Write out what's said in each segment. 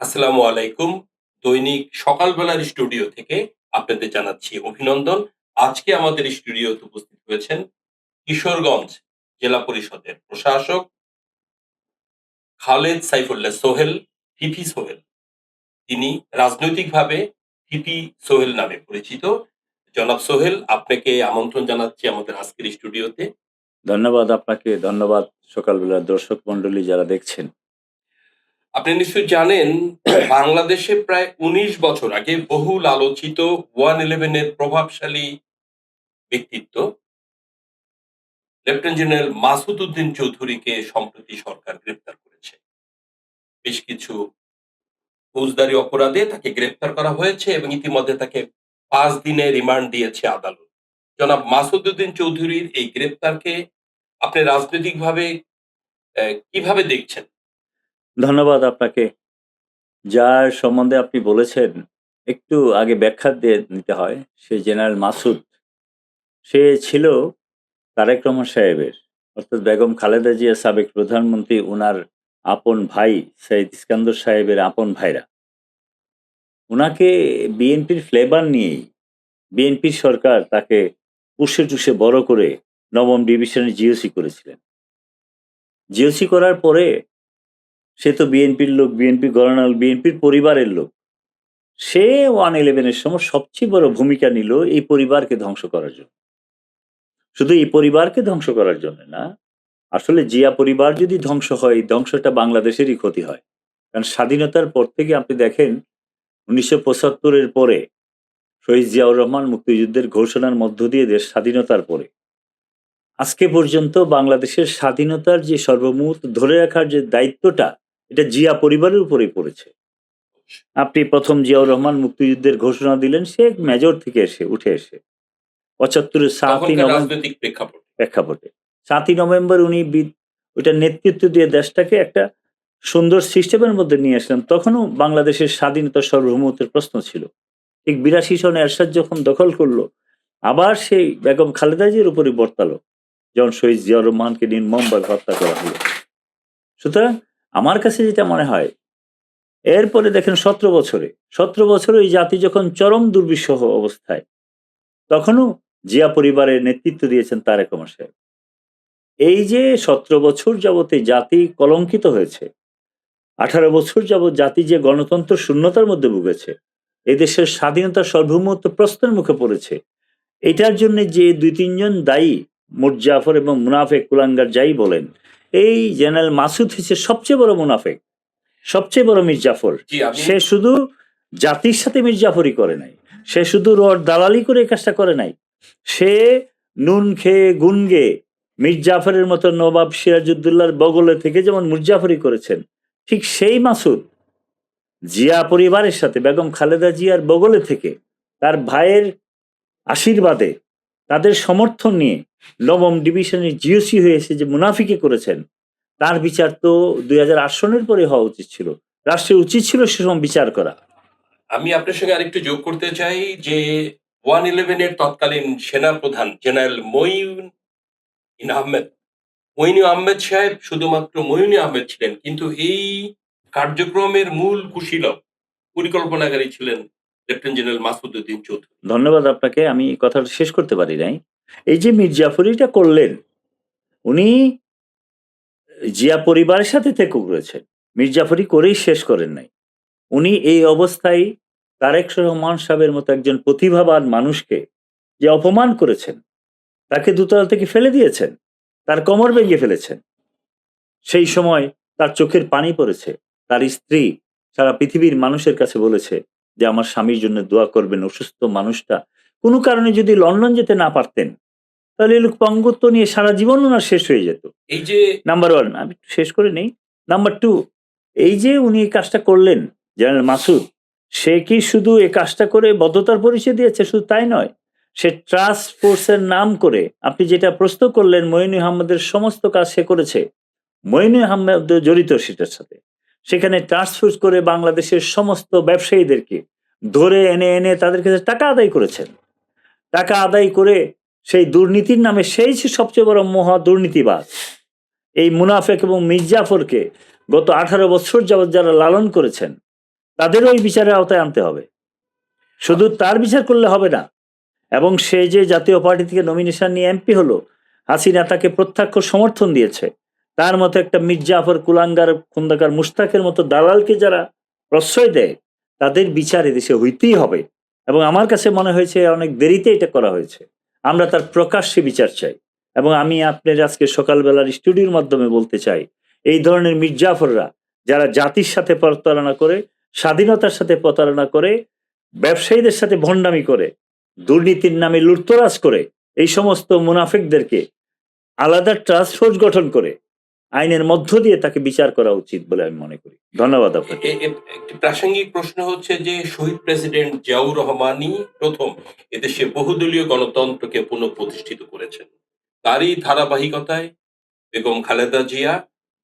আসসালামু আলাইকুম। দৈনিক সকালবেলার স্টুডিও থেকে আপনাদের জানাচ্ছি অভিনন্দন। আজকে আমাদের স্টুডিওতে উপস্থিত হয়েছেন কিশোরগঞ্জ জেলা পরিষদের প্রশাসক খালেদ সাইফুল্লাহ সোহেল, ভিপি সোহেল। তিনি রাজনৈতিকভাবে ভিপি সোহেল নামে পরিচিত। জনাব সোহেল, আপনাকে আমন্ত্রণ জানাচ্ছি আমাদের আজকের স্টুডিওতে। ধন্যবাদ আপনাকে। ধন্যবাদ সকালবেলার দর্শক মন্ডলী যারা দেখছেন। আপনি নিশ্চয়ই জানেন বাংলাদেশে প্রায় ১৯ বছর আগে বহুল আলোচিত 111 এর প্রভাবশালী ব্যক্তিত্ব লেফটেন্যান্ট জেনারেল মাসুদ উদ্দিন চৌধুরীকে সম্প্রতি সরকার গ্রেপ্তার করেছে। বেশ কিছু ফৌজদারি অপরাধে তাকে গ্রেপ্তার করা হয়েছে এবং ইতিমধ্যে তাকে ৫ দিনের রিমান্ড দিয়েছে আদালত। জনাব মাসুদ উদ্দিন চৌধুরীর এই গ্রেপ্তারকে আপনি রাজনৈতিকভাবে কিভাবে দেখছেন? ধন্যবাদ আপনাকে। যার সম্বন্ধে আপনি বলেছেন, একটু আগে ব্যাখ্যা দিয়ে নিতে হয়। সে জেনারেল মাসুদ, সে ছিল তারেক রহমান সাহেবের, অর্থাৎ বেগম খালেদা জিয়া সাবেক প্রধানমন্ত্রী, উনার আপন ভাই সৈয়দ ইস্কান্দর সাহেবের আপন ভাইরা। উনাকে বিএনপির ফ্লেভার নিয়েই বিএনপির সরকার তাকে পুষে টুষে বড় করে নবম ডিভিশনে জিওসি করেছিলেন। জিওসি করার পরে সে তো বিএনপির লোক, বিএনপি গণনাল, বিএনপির পরিবারের লোক। সে 111 এর সময় সবচেয়ে বড় ভূমিকা নিল এই পরিবারকে ধ্বংস করার জন্য। শুধু এই পরিবারকে ধ্বংস করার জন্য না, আসলে জিয়া পরিবার যদি ধ্বংস হয়, ধ্বংসটা বাংলাদেশেরই ক্ষতি হয়। কারণ স্বাধীনতার পর থেকে আপনি দেখেন, 1975 এর পরে শহীদ জিয়াউর রহমান মুক্তিযুদ্ধের ঘোষণার মধ্য দিয়ে দেশ স্বাধীনতার পরে আজকে পর্যন্ত বাংলাদেশের স্বাধীনতার যে সর্বমূল ধরে রাখার যে দায়িত্বটা, এটা জিয়া পরিবারের উপরেই পড়েছে। আপনি প্রথম জিয়াউর রহমান মুক্তিযুদ্ধের ঘোষণা দিলেন, সে মেজর থেকে উঠে এসে 75-এর 7ই তখনকার নভেম্বর রাজনৈতিক প্রেক্ষাপট। প্রেক্ষাপটে 7ই নভেম্বর উনি ওইটা নেতৃত্ব দিয়ে দেশটাকে একটা সুন্দর সিস্টেমের মধ্যে নিয়ে আসলেন। তখনও বাংলাদেশের স্বাধীনতা সার্বভৌমত্বের প্রশ্ন ছিল। ঠিক 82 সনে এরশাদ যখন দখল করলো, আবার সেই বেগম খালেদা জিয়ার উপরই বর্তালো, যখন শহীদ জিয়াউর রহমানকে নির্মমভাবে হত্যা করা হলো। সুতরাং আমার কাছে যেটা মনে হয়, এরপরে দেখেন 17 বছরে এই জাতি যখন চরম দুর্বিষহ অবস্থায়, তখনও জিয়া পরিবারের নেতৃত্ব দিয়েছেন তারেক রহমান সাহেব। এই যে 17 বছর যাবতে জাতি কলঙ্কিত হয়েছে, 18 বছর যাবৎ জাতি যে গণতন্ত্র শূন্যতার মধ্যে ভুগেছে, এই দেশের স্বাধীনতা সার্বভৌমত্ব প্রশ্নের মুখে পড়েছে, এটার জন্য যে 2-3 জন দায়ী, মুজাফর এবং মুনাফেক কুলাঙ্গার যাই বলেন, এই জেনারেল মাসুদ হচ্ছে সবচেয়ে বড় মুনাফেক, সবচেয়ে বড় মির্জাফর। সে শুধু জাতির সাথে মির্জাফরি করে নাই, সে শুধু রড দালালি করে কাজটা করে নাই, সে নুন খেয়ে গুন গেয়ে মির্জাফরের মতো নবাব সিরাজউদ্দৌলার বগলে থেকে যেমন মির্জাফরি করেছেন, ঠিক সেই মাসুদ জিয়া পরিবারের সাথে বেগম খালেদা জিয়ার বগলে থেকে তার ভাইয়ের আশীর্বাদে, তাদের সমর্থন নিয়ে নবম ডিভিশনের জিওসি হয়েছে যে মুনাফিকে করেছেন, তার বিচার তো 2008 সনের পরে হওয়া উচিত ছিল। রাষ্ট্রের উচিত ছিল সেরকম বিচার করা। আমি আপনার সঙ্গে আরেকটু যোগ করতে চাই যে 111 এর তৎকালীন সেনাপ্রধান জেনারেল মঈনু আহমেদ সাহেব শুধুমাত্র মঈনু আহমেদ ছিলেন, কিন্তু এই কার্যক্রমের মূল কুশীলব, পরিকল্পনাকারী ছিলেন লেফটেন্যান্ট জেনারেল মাসুদ উদ্দিন চৌধুরী। ধন্যবাদ আপনাকে, আমি কথাটা শেষ করতে পারি নাই। এই যে মির্জাফরিটা করলেন, উনি জিয়া পরিবারের সাথে থেকে করেছেন, মির্জাফরি করেই শেষ করেন নাই। উনি এই অবস্থায় তারেক রহমান সাহেবের মতো একজন প্রতিভাবান মানুষকে যে অপমান করেছেন, তাকে দোতলা থেকে ফেলে দিয়েছেন, তার কোমর ভেঙে ফেলেছেন। সেই সময় তার চোখের পানি পড়েছে। তার স্ত্রী সারা পৃথিবীর মানুষের কাছে বলেছে যে আমার স্বামীর জন্য দোয়া করবেন। অসুস্থ মানুষটা কোনো কারণে যদি লন্ডন যেতে না পারতেন, তাহলে এই লোক পঙ্গুত্ব নিয়ে সারা জীবন ওনার শেষ হয়ে যেত। এই যে নাম্বার 1, আমি শেষ করে নেই। নাম্বার 2, এই যে উনি এই কাজটা করলেন জেনারেল মাসুদ, সে কি শুধু এই কাজটা করে বদ্ধতার পরিচয় দিয়েছে? শুধু তাই নয়, সে ট্রাস্ট ফোর্সের নাম করে, আপনি যেটা প্রশ্ন করলেন, মঈনু আহমেদের সমস্ত কাজ সে করেছে, মঈনু আহমেদ জড়িত সেটার সাথে। সেখানে টাস্ক ফোর্স করে বাংলাদেশের সমস্ত ব্যবসায়ীদেরকে ধরে এনে এনে তাদের কাছে টাকা আদায় করেছেন। টাকা আদায় করে সেই দুর্নীতির নামে সেই সবচেয়ে বড় মহা দুর্নীতিবাজ এই মুনাফেক এবং মির্জাফরকে গত 18 বছর যাবৎ যারা লালন করেছেন, তাদেরও এই বিচারের আওতায় আনতে হবে। শুধু তার বিচার করলে হবে না। এবং সে যে জাতীয় পার্টি থেকে নমিনেশন নিয়ে এমপি হলো, হাসিনা তাকে প্রত্যক্ষ সমর্থন দিয়েছে। তার মতো একটা মির্জাফর, কুলাঙ্গার, খুন্দাকার, মুশতাকের মতো দালালকে যারা প্রশ্রয় দেয়, তাদের বিচার এদেশে হইতেই হবে। এবং আমার কাছে মনে হয়েছে অনেক দেরিতে এটা করা হয়েছে। আমরা তার প্রকাশ্যে বিচার চাই। এবং আমি আপনার আজকে সকালবেলার স্টুডিওর মাধ্যমে বলতে চাই, এই ধরনের মির্জাফররা যারা জাতির সাথে প্রতারণা করে, স্বাধীনতার সাথে প্রতারণা করে, ব্যবসায়ীদের সাথে ভণ্ডামি করে, দুর্নীতির নামে লুটতরাজ করে, এই সমস্ত মুনাফিকদেরকে আলাদা ট্রাস্ট ফোর্স গঠন করে আইনের মধ্য দিয়ে তাকে বিচার করা উচিত বলে আমি মনে করি। ধন্যবাদ আপনাকে। একটি প্রাসঙ্গিক প্রশ্ন হচ্ছে যে শহীদ প্রেসিডেন্ট জিয়াউর রহমানই প্রথম এদেশে বহুদলীয় গণতন্ত্রকে পুনঃপ্রতিষ্ঠিত করেছেন। তারই ধারাবাহিকতায় বেগম খালেদা জিয়া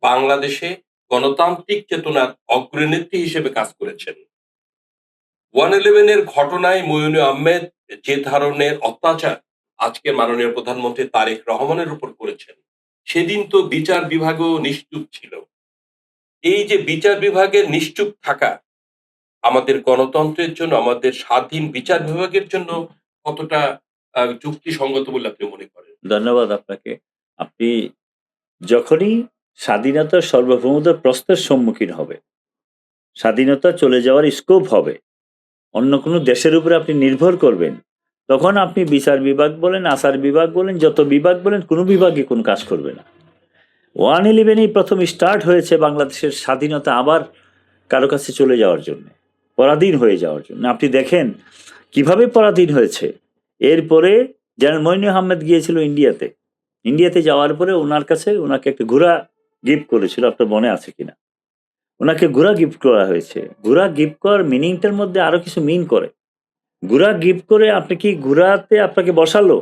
বাংলাদেশে গণতান্ত্রিক চেতনার অগ্রনেত্রী হিসেবে কাজ করেছেন। 111 ঘটনায় মইনুল আহমেদ যে ধরনের অত্যাচার আজকে মাননীয় প্রধানমন্ত্রী তারেক রহমানের উপর করেছেন, সেদিন তো বিচার বিভাগও নিশ্চুপ ছিল। এই যে বিচার বিভাগের নিশ্চুপ থাকা আমাদের গণতন্ত্রের জন্য, আমাদের স্বাধীন বিচার বিভাগের জন্য কতটা যুক্তিসঙ্গত বলে আপনি মনে করেন? ধন্যবাদ আপনাকে। আপনি যখনই স্বাধীনতার সার্বভৌমতার প্রশ্নের সম্মুখীন হবে, স্বাধীনতা চলে যাওয়ার স্কোপ হবে, অন্য কোনো দেশের উপরে আপনি নির্ভর করবেন, তখন আপনি বিচার বিভাগ বলেন, আচার বিভাগ বলেন, যত বিভাগ বলেন, কোনো বিভাগে কোনো কাজ করবে না। 111 প্রথম স্টার্ট হয়েছে বাংলাদেশের স্বাধীনতা আবার কারো কাছে চলে যাওয়ার জন্য, পরাধীন হয়ে যাওয়ার জন্য। আপনি দেখেন কিভাবে পরাধীন হয়েছে। এরপরে জেনারেল মইনুল আহমেদ গিয়েছিল ইন্ডিয়াতে। ইন্ডিয়াতে যাওয়ার পরে ওনাকে একটা ঘোড়া গিফট করেছিল, আপনার মনে আছে কিনা? ওনাকে ঘোড়া গিফট করা হয়েছে। ঘোড়া গিফট করার মিনিংটার মধ্যে আরো কিছু মিন করে। ঘোড়া গিফট করে আপনি কি ঘোড়াতে আপনাকে বসালো,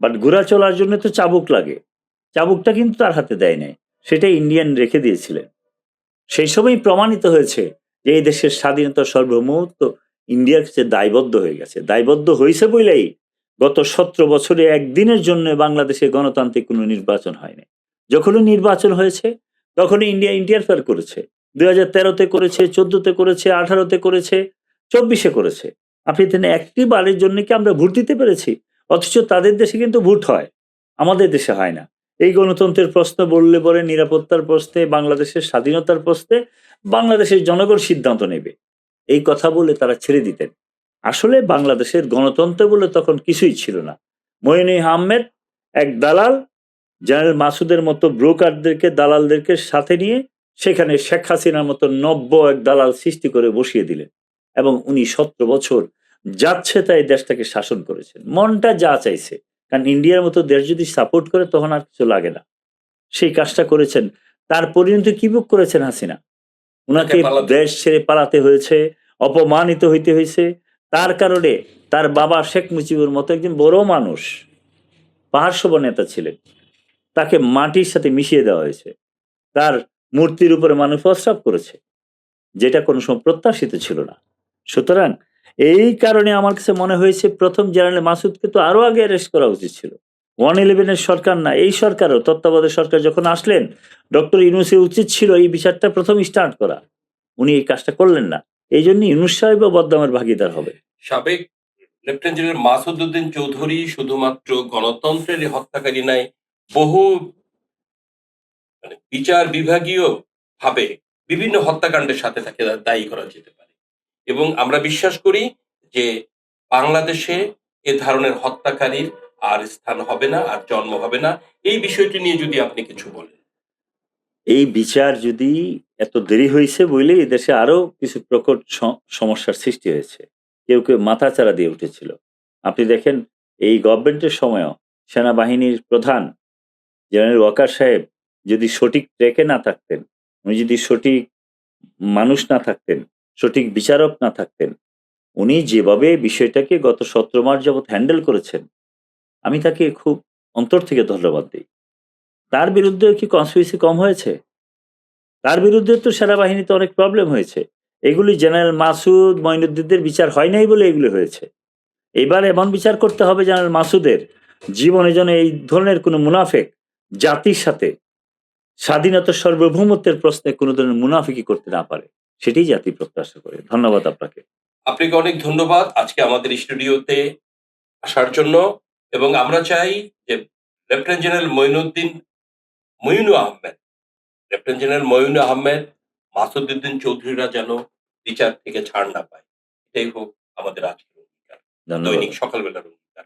বাট ঘোড়া চলার জন্য তো চাবুক লাগে। চাবুকটা কিন্তু তার হাতে দেয় নাই, সেটা ইন্ডিয়ান রেখে দিয়েছিলেন। সেই সময় প্রমাণিত হয়েছে যে এই দেশের স্বাধীনতা সার্বভৌমত্ব ইন্ডিয়ার কাছে দায়বদ্ধ হয়ে গেছে। দায়বদ্ধ হয়েছে বলেই গত 17 বছরে একদিনের জন্য বাংলাদেশে গণতান্ত্রিক কোনো নির্বাচন হয়নি। যখনই নির্বাচন হয়েছে তখনই ইন্ডিয়া ইন্টারফেয়ার করেছে। 2013-তে করেছে, 14-তে করেছে, 18-তে করেছে, 24-এ করেছে। আপনি জানেন একটি বারের জন্য কি আমরা ভোট দিতে পেরেছি? অথচ তাদের দেশে কিন্তু ভোট হয়, আমাদের দেশে হয় না। এই গণতন্ত্রের প্রশ্ন বললে পরে নিরাপত্তার প্রশ্নে, বাংলাদেশের স্বাধীনতার প্রশ্নে বাংলাদেশের জনগণ সিদ্ধান্ত নেবে, এই কথা বলে তারা ছেড়ে দিতেন। আসলে বাংলাদেশের গণতন্ত্র বলে তখন কিছুই ছিল না। মইনুল আহমেদ এক দালাল, জেনারেল মাসুদের মতো ব্রোকারদেরকে, দালালদেরকে সাথে নিয়ে সেখানে শেখ হাসিনার মতো নব্য এক দালাল সৃষ্টি করে বসিয়ে দিলেন। এবং উনি 17 বছর যাচ্ছে তাই দেশটাকে শাসন করেছেন, মনটা যা চাইছে। কারণ ইন্ডিয়ার মতো দেশ যদি সাপোর্ট করে তখন আর কিছু লাগে না। সেই কাজটা করেছেন। তার পরিণতি কি ভোগ করেছেন হাসিনা? উনাকে দেশ ছেড়ে পালাতে হয়েছে, অপমানিত হইতে হয়েছে। তার কারণে তার বাবা শেখ মুজিবুর মতো একজন বড় মানুষ, পাহাড়সম নেতা ছিলেন, তাকে মাটির সাথে মিশিয়ে দেওয়া হয়েছে। তার মূর্তির উপরে মানুষ প্রস্রাব করেছে, যেটা কোনো সময় প্রত্যাশিত ছিল না। সুতরাং এই কারণে আমার কাছে মনে হয়েছে প্রথম জেনারেল মাসুদকে তো আরো আগে অ্যারেস্ট করা উচিত ছিল। 111 সরকার না, এই সরকারও, তত্ত্বাবধায়ক সরকার যখন আসলেন, ডক্টর ইউনূসের উচিত ছিল এই বিচারটা প্রথম স্টার্ট করা। উনি এই কাজটা করলেন না। এই জন্য ইউনূস সাহেব বদনামের ভাগিদার হবে। সাবেক লেফটেন্যান্ট জেনারেল মাসুদ উদ্দিন চৌধুরী শুধুমাত্র গণতন্ত্রের হত্যাকারী নাই, বহু বিচার বিভাগীয় ভাবে বিভিন্ন হত্যাকাণ্ডের সাথে তাকে দায়ী করা যেতে পারে। এবং আমরা বিশ্বাস করি যে বাংলাদেশে এ ধরনের হত্যাকারীর আর স্থান হবে না, আর জন্ম হবে না। এই বিষয়টি নিয়ে যদি আপনি কিছু বলেন। এই বিচার যদি এত দেরি হয়েছে বলে দেশে আরো কিছু প্রকট সমস্যার সৃষ্টি হয়েছে। কেউ কেউ মাথাচাড়া দিয়ে উঠেছিল। আপনি দেখেন এই গভর্নমেন্টের সময়ও সেনাবাহিনীর প্রধান জেনারেল ওয়াকার সাহেব যদি সঠিক ট্র্যাকে না থাকতেন, উনি যদি সঠিক মানুষ না থাকতেন, সঠিক বিচারক না থাকতেন, উনি যেভাবে বিষয়টাকে গত 17 মাস যাবৎ হ্যান্ডেল করেছেন, আমি তাকে খুব অন্তর থেকে ধন্যবাদ দিই। তার বিরুদ্ধেও কি কনস্পিরেসি কম হয়েছে? তার বিরুদ্ধে তো সেনাবাহিনীতে অনেক প্রবলেম হয়েছে। এগুলি জেনারেল মাসুদ, মঈনুদ্দিনদের বিচার হয় নাই বলে এগুলি হয়েছে। এবার এমন বিচার করতে হবে জেনারেল মাসুদের, জীবনে যেন এই ধরনের কোনো মুনাফেক জাতির সাথে স্বাধীনতার সার্বভৌমত্বের প্রশ্নে কোনো ধরনের মুনাফিকি করতে না পারে। সেটাই জাতি প্রত্যাশা করে। ধন্যবাদ আপনাকে। আপনাকে অনেক ধন্যবাদ আজকে আমাদের স্টুডিওতে আসার জন্য, এবং আমরা চাই যে lieutenant general Moinu Ahmed, lieutenant general Moinu Ahmed, Masududdin চৌধুরীরা যেন বিচার থেকে ছাড় না পায়। এটাই হোক আমাদের আজকের অঙ্গীকার, ধন্যবাদ। দৈনিক সকালবেলার অঙ্গীকার।